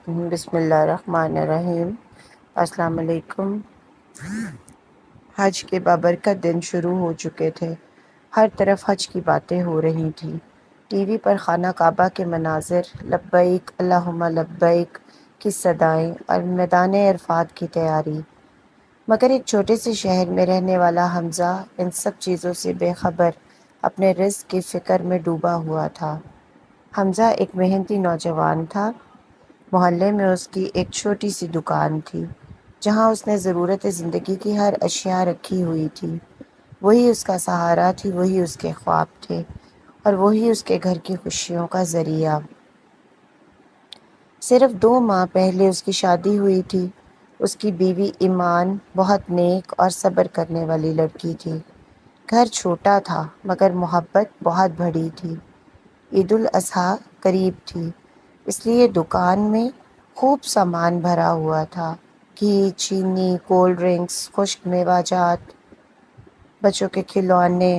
بسم اللہ الرحمن الرحیم۔ السلام علیکم۔ حج کے بابرکت دن شروع ہو چکے تھے۔ ہر طرف حج کی باتیں ہو رہی تھیں۔ ٹی وی پر خانہ کعبہ کے مناظر، لبیک اللہم لبیک کی صدائیں اور میدان عرفات کی تیاری۔ مگر ایک چھوٹے سے شہر میں رہنے والا حمزہ ان سب چیزوں سے بے خبر اپنے رزق کی فکر میں ڈوبا ہوا تھا۔ حمزہ ایک محنتی نوجوان تھا۔ محلے میں اس کی ایک چھوٹی سی دکان تھی جہاں اس نے ضرورت زندگی کی ہر اشیاء رکھی ہوئی تھی۔ وہی اس کا سہارا تھی، وہی اس کے خواب تھے اور وہی اس کے گھر کی خوشیوں کا ذریعہ۔ صرف 2 ماہ پہلے اس کی شادی ہوئی تھی۔ اس کی بیوی ایمان بہت نیک اور صبر کرنے والی لڑکی تھی۔ گھر چھوٹا تھا مگر محبت بہت بڑی تھی۔ عید الاضحیٰ قریب تھی، اس لیے دکان میں خوب سامان بھرا ہوا تھا۔ گھی، چینی، کولڈ ڈرنکس، خشک میوہ جات، بچوں کے کھلونے۔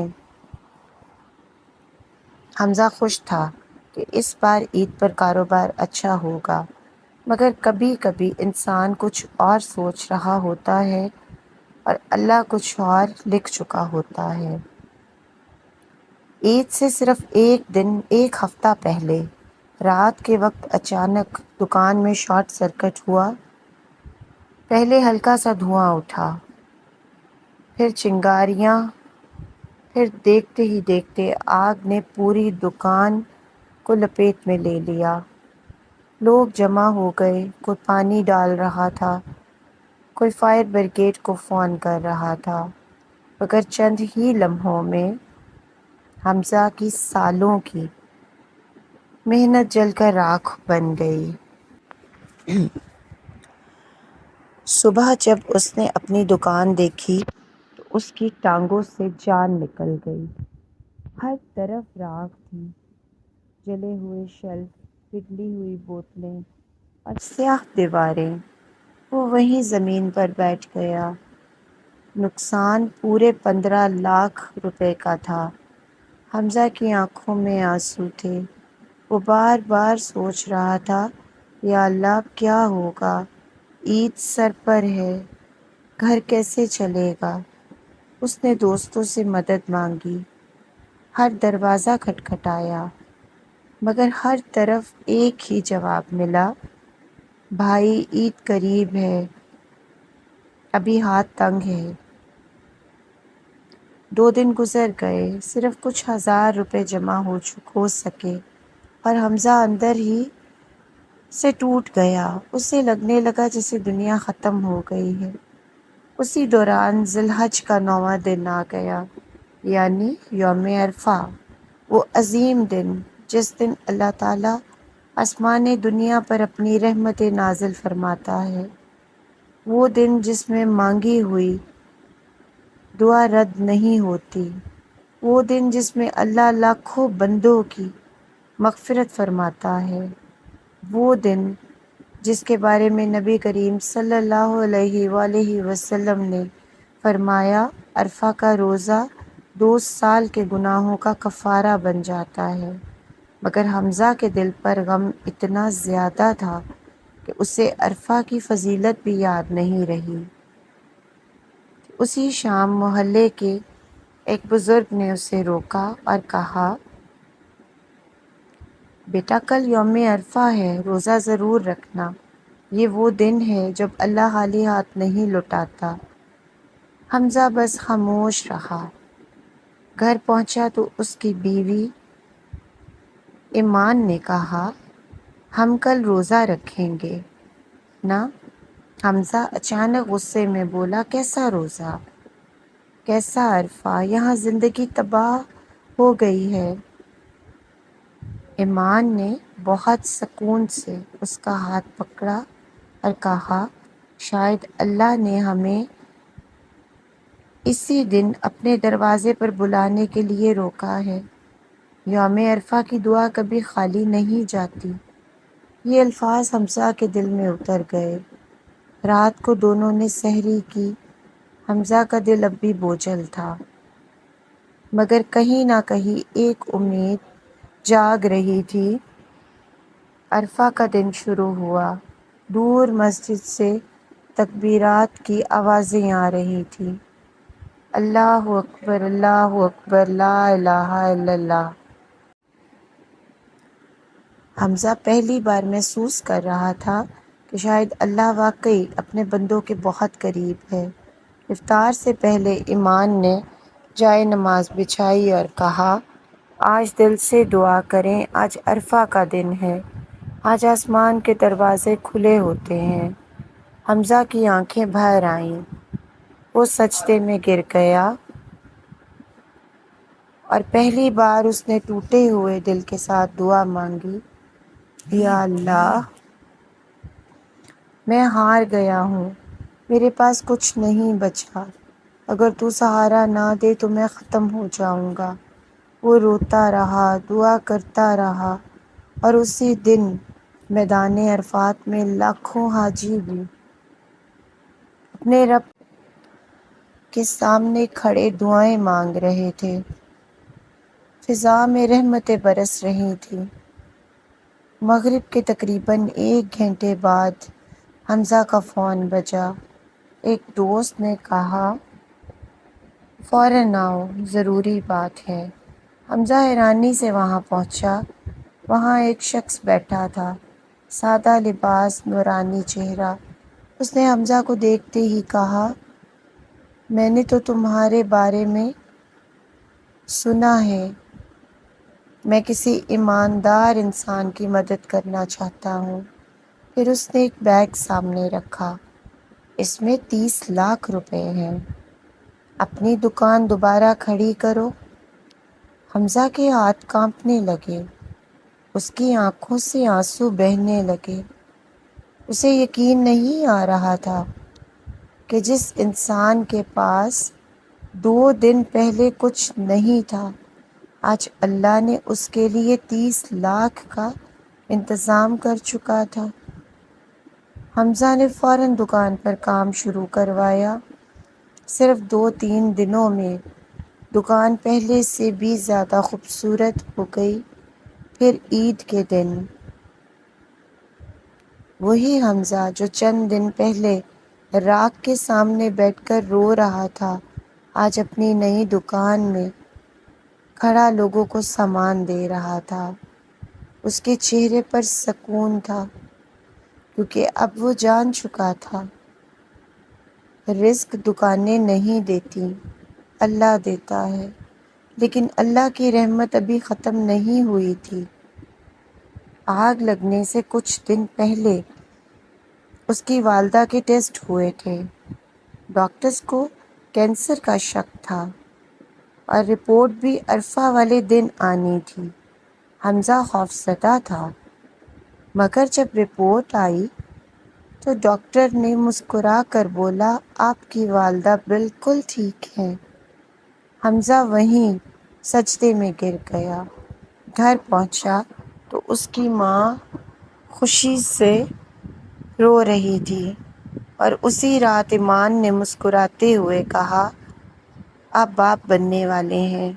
حمزہ خوش تھا کہ اس بار عید پر کاروبار اچھا ہوگا، مگر کبھی کبھی انسان کچھ اور سوچ رہا ہوتا ہے اور اللہ کچھ اور لکھ چکا ہوتا ہے۔ عید سے صرف ایک ہفتہ پہلے رات کے وقت اچانک دکان میں شارٹ سرکٹ ہوا۔ پہلے ہلکا سا دھواں اٹھا، پھر چنگاریاں، پھر دیکھتے ہی دیکھتے آگ نے پوری دکان کو لپیٹ میں لے لیا۔ لوگ جمع ہو گئے، کوئی پانی ڈال رہا تھا، کوئی فائر بریگیڈ کو فون کر رہا تھا، مگر چند ہی لمحوں میں حمزہ کی سالوں کی محنت جل کر راکھ بن گئی۔ صبح جب اس نے اپنی دکان دیکھی تو اس کی ٹانگوں سے جان نکل گئی۔ ہر طرف راکھ تھی، جلے ہوئے شیلف، پگھلی ہوئی بوتلیں اور سیاہ دیواریں۔ وہ وہیں زمین پر بیٹھ گیا۔ نقصان پورے 15 لاکھ روپے کا تھا۔ حمزہ کی آنکھوں میں آنسو تھے۔ وہ بار بار سوچ رہا تھا، یا اللہ اب کیا ہوگا؟ عید سر پر ہے، گھر کیسے چلے گا؟ اس نے دوستوں سے مدد مانگی، ہر دروازہ کھٹکھٹایا، مگر ہر طرف ایک ہی جواب ملا، بھائی عید قریب ہے، ابھی ہاتھ تنگ ہے۔ 2 دن گزر گئے، صرف کچھ ہزار روپے جمع ہو سکے اور حمزہ اندر ہی سے ٹوٹ گیا۔ اسے لگنے لگا جیسے دنیا ختم ہو گئی ہے۔ اسی دوران ذی الحج کا 9واں دن آ گیا، یعنی یوم عرفہ، وہ عظیم دن جس دن اللہ تعالیٰ آسمان دنیا پر اپنی رحمتیں نازل فرماتا ہے۔ وہ دن جس میں مانگی ہوئی دعا رد نہیں ہوتی۔ وہ دن جس میں اللہ لاکھوں بندوں کی مغفرت فرماتا ہے۔ وہ دن جس کے بارے میں نبی کریم صلی اللہ علیہ وآلہ وسلم نے فرمایا، عرفہ کا روزہ 2 سال کے گناہوں کا کفارہ بن جاتا ہے۔ مگر حمزہ کے دل پر غم اتنا زیادہ تھا کہ اسے عرفہ کی فضیلت بھی یاد نہیں رہی۔ اسی شام محلے کے ایک بزرگ نے اسے روکا اور کہا، بیٹا کل یوم عرفہ ہے، روزہ ضرور رکھنا۔ یہ وہ دن ہے جب اللہ خالی ہاتھ نہیں لوٹاتا۔ حمزہ بس خاموش رہا۔ گھر پہنچا تو اس کی بیوی ایمان نے کہا، ہم کل روزہ رکھیں گے نا؟ حمزہ اچانک غصے میں بولا، کیسا روزہ؟ کیسا عرفہ؟ یہاں زندگی تباہ ہو گئی ہے۔ ایمان نے بہت سکون سے اس کا ہاتھ پکڑا اور کہا، شاید اللہ نے ہمیں اسی دن اپنے دروازے پر بلانے کے لیے روکا ہے۔ یوم عرفہ کی دعا کبھی خالی نہیں جاتی۔ یہ الفاظ حمزہ کے دل میں اتر گئے۔ رات کو دونوں نے سحری کی۔ حمزہ کا دل اب بھی بوجھل تھا، مگر کہیں نہ کہیں ایک امید جاگ رہی تھی۔ عرفہ کا دن شروع ہوا۔ دور مسجد سے تکبیرات کی آوازیں آ رہی تھیں۔ اللہ اکبر لا الہ الا اللہ۔ حمزہ پہلی بار محسوس کر رہا تھا کہ شاید اللہ واقعی اپنے بندوں کے بہت قریب ہے۔ افطار سے پہلے ایمان نے جائے نماز بچھائی اور کہا، آج دل سے دعا کریں، آج عرفہ کا دن ہے، آج آسمان کے دروازے کھلے ہوتے ہیں۔ حمزہ کی آنکھیں بھر آئیں، وہ سجدے میں گر گیا اور پہلی بار اس نے ٹوٹے ہوئے دل کے ساتھ دعا مانگی، یا اللہ، میں ہار گیا ہوں، میرے پاس کچھ نہیں بچا، اگر تو سہارا نہ دے تو میں ختم ہو جاؤں گا۔ وہ روتا رہا، دعا کرتا رہا، اور اسی دن میدان عرفات میں لاکھوں حاجی بھی اپنے رب کے سامنے کھڑے دعائیں مانگ رہے تھے۔ فضا میں رحمتیں برس رہی تھیں۔ مغرب کے تقریباً 1 گھنٹے بعد حمزہ کا فون بجا۔ ایک دوست نے کہا، فوراً آؤ، ضروری بات ہے۔ حمزہ حیرانی سے وہاں پہنچا۔ وہاں ایک شخص بیٹھا تھا، سادہ لباس، نورانی چہرہ۔ اس نے حمزہ کو دیکھتے ہی کہا، میں نے تو تمہارے بارے میں سنا ہے، میں کسی ایماندار انسان کی مدد کرنا چاہتا ہوں۔ پھر اس نے ایک بیگ سامنے رکھا، اس میں 30 لاکھ روپے ہیں، اپنی دکان دوبارہ کھڑی کرو۔ حمزہ کے ہاتھ کانپنے لگے، اس کی آنکھوں سے آنسو بہنے لگے۔ اسے یقین نہیں آ رہا تھا کہ جس انسان کے پاس 2 دن پہلے کچھ نہیں تھا، آج اللہ نے اس کے لیے 30 لاکھ کا انتظام کر چکا تھا۔ حمزہ نے فوراً دکان پر کام شروع کروایا۔ صرف 2-3 دنوں میں دکان پہلے سے بھی زیادہ خوبصورت ہو گئی۔ پھر عید کے دن وہی حمزہ جو چند دن پہلے راکھ کے سامنے بیٹھ کر رو رہا تھا، آج اپنی نئی دکان میں کھڑا لوگوں کو سامان دے رہا تھا۔ اس کے چہرے پر سکون تھا، کیونکہ اب وہ جان چکا تھا، رزق دکانیں نہیں دیتی، اللہ دیتا ہے۔ لیکن اللہ کی رحمت ابھی ختم نہیں ہوئی تھی۔ آگ لگنے سے کچھ دن پہلے اس کی والدہ کے ٹیسٹ ہوئے تھے۔ ڈاکٹرز کو کینسر کا شک تھا اور رپورٹ بھی عرفہ والے دن آنی تھی۔ حمزہ خوفزدہ تھا، مگر جب رپورٹ آئی تو ڈاکٹر نے مسکرا کر بولا، آپ کی والدہ بالکل ٹھیک ہیں۔ حمزہ وہیں سجدے میں گر گیا۔ گھر پہنچا تو اس کی ماں خوشی سے رو رہی تھی، اور اسی رات ایمان نے مسکراتے ہوئے کہا، آپ باپ بننے والے ہیں۔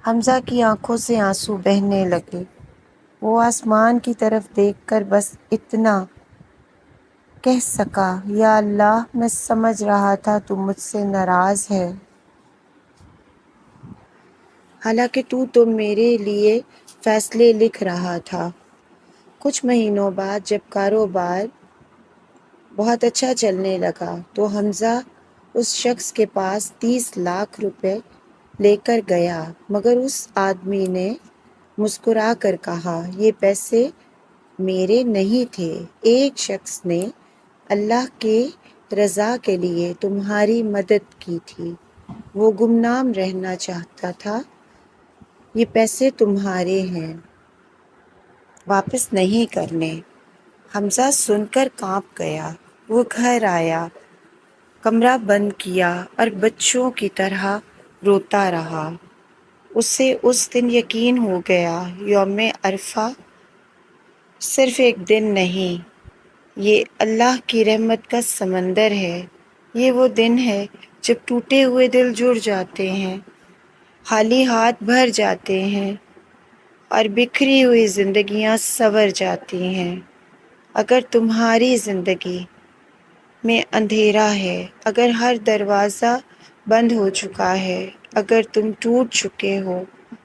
حمزہ کی آنکھوں سے آنسو بہنے لگے۔ وہ آسمان کی طرف دیکھ کر بس اتنا کہہ سکا، یا اللہ، میں سمجھ رہا تھا تو مجھ سے ناراض ہے، حالانکہ تو میرے لیے فیصلے لکھ رہا تھا۔ کچھ مہینوں بعد جب کاروبار بہت اچھا چلنے لگا تو حمزہ اس شخص کے پاس 30 لاکھ روپے لے کر گیا، مگر اس آدمی نے مسکرا کر کہا، یہ پیسے میرے نہیں تھے، ایک شخص نے اللہ کے رضا کے لیے تمہاری مدد کی تھی، وہ گمنام رہنا چاہتا تھا، یہ پیسے تمہارے ہیں، واپس نہیں کرنے۔ حمزہ سن کر کانپ گیا۔ وہ گھر آیا، کمرہ بند کیا اور بچوں کی طرح روتا رہا۔ اسے اس دن یقین ہو گیا، یوم عرفہ صرف ایک دن نہیں، یہ اللہ کی رحمت کا سمندر ہے۔ یہ وہ دن ہے جب ٹوٹے ہوئے دل جڑ جاتے ہیں، خالی ہاتھ بھر جاتے ہیں اور بکھری ہوئی زندگیاں سنور جاتی ہیں۔ اگر تمہاری زندگی میں اندھیرا ہے، اگر ہر دروازہ بند ہو چکا ہے، اگر تم ٹوٹ چکے ہو،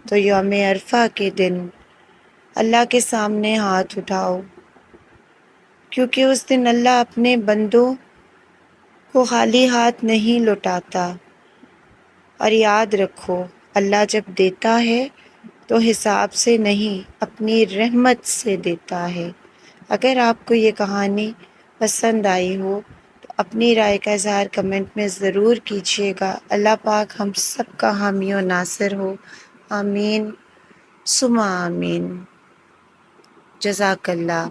تو یوم عرفہ کے دن اللہ کے سامنے ہاتھ اٹھاؤ، کیونکہ اس دن اللہ اپنے بندوں کو خالی ہاتھ نہیں لوٹاتا۔ اور یاد رکھو، اللہ جب دیتا ہے تو حساب سے نہیں، اپنی رحمت سے دیتا ہے۔ اگر آپ کو یہ کہانی پسند آئی ہو تو اپنی رائے کا اظہار کمنٹ میں ضرور کیجیے گا۔ اللہ پاک ہم سب کا حامی و ناصر ہو، آمین ثم آمین۔ جزاک اللہ۔